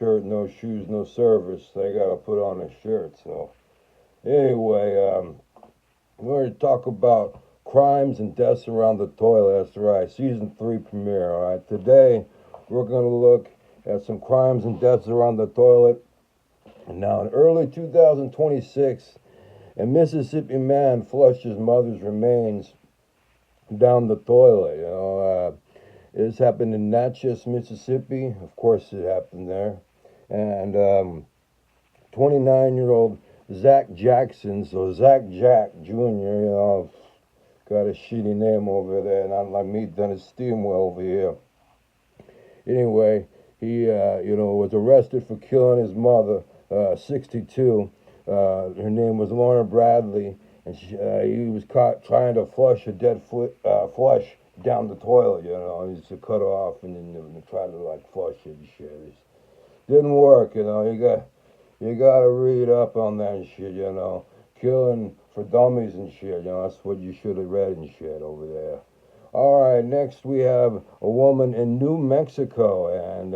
shirt, no shoes, no service. They gotta put on a shirt. So anyway, we're going to talk about crimes and deaths around the toilet. That's right, season three premiere. All right, today we're going to look at some crimes and deaths around the toilet. And now, in early 2026, a Mississippi man flushed his mother's remains down the toilet. This happened in Natchez, Mississippi. Of course, it happened there. And 29-year-old Zach Jackson, so Zach Jack Jr., got a shitty name over there, not like me, Dennis Steamwell over here. Anyway, he, was arrested for killing his mother, 62. Her name was Lorna Bradley, and he was caught trying to flush a dead flush down the toilet, He used to cut off and then try to, like, flush it and shit. It didn't work, You gotta read up on that shit, Killing for dummies and shit, That's what you should have read and shit over there. Alright, next we have a woman in New Mexico, and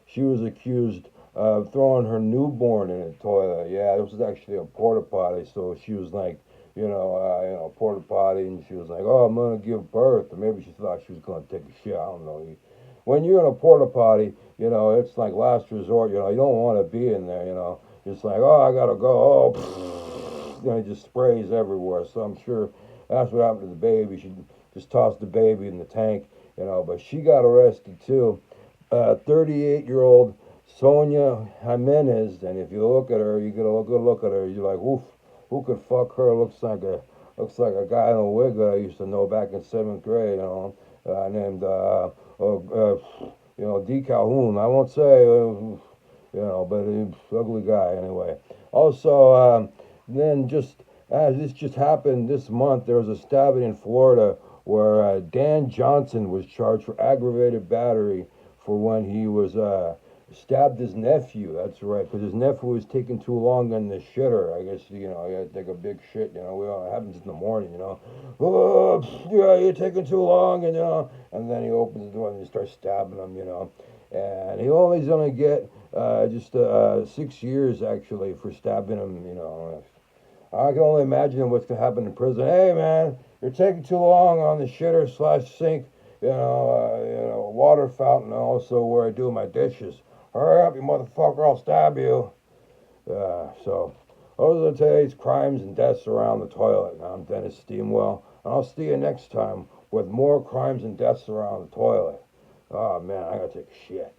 she was accused of throwing her newborn in a toilet. Yeah, this was actually a porta potty, so she was like, porta potty, and she was like, oh, I'm gonna give birth. Or maybe she thought she was gonna take a shit, I don't know. When you're in a porta potty, it's like last resort, you don't want to be in there, It's like, oh, I gotta go, oh, it just sprays everywhere. So I'm sure that's what happened to the baby. She just tossed the baby in the tank, but she got arrested too. 38-year-old Sonia Jimenez, and if you look at her, you get a good look at her, you're like, oof, who could fuck her? Looks like a guy in a wig that I used to know back in seventh grade, named D. Calhoun. I won't say, but he's an ugly guy anyway. Also, then just as this just happened this month, there was a stabbing in Florida where Dan Johnson was charged for aggravated battery for when he was stabbed his nephew. That's right, because his nephew was taking too long in the shitter. I guess he had to take a big shit. It happens in the morning. Oh, yeah, you're taking too long, and then he opens the door and he starts stabbing him. And he's gonna get just 6 years actually for stabbing him. I can only imagine what's gonna happen in prison. Hey man, you're taking too long on the shitter slash sink. Water fountain, also where I do my dishes. Hurry up, you motherfucker, I'll stab you. So, those are today's crimes and deaths around the toilet. I'm Dennis Steamwell, and I'll see you next time with more crimes and deaths around the toilet. Oh man, I gotta take a shit.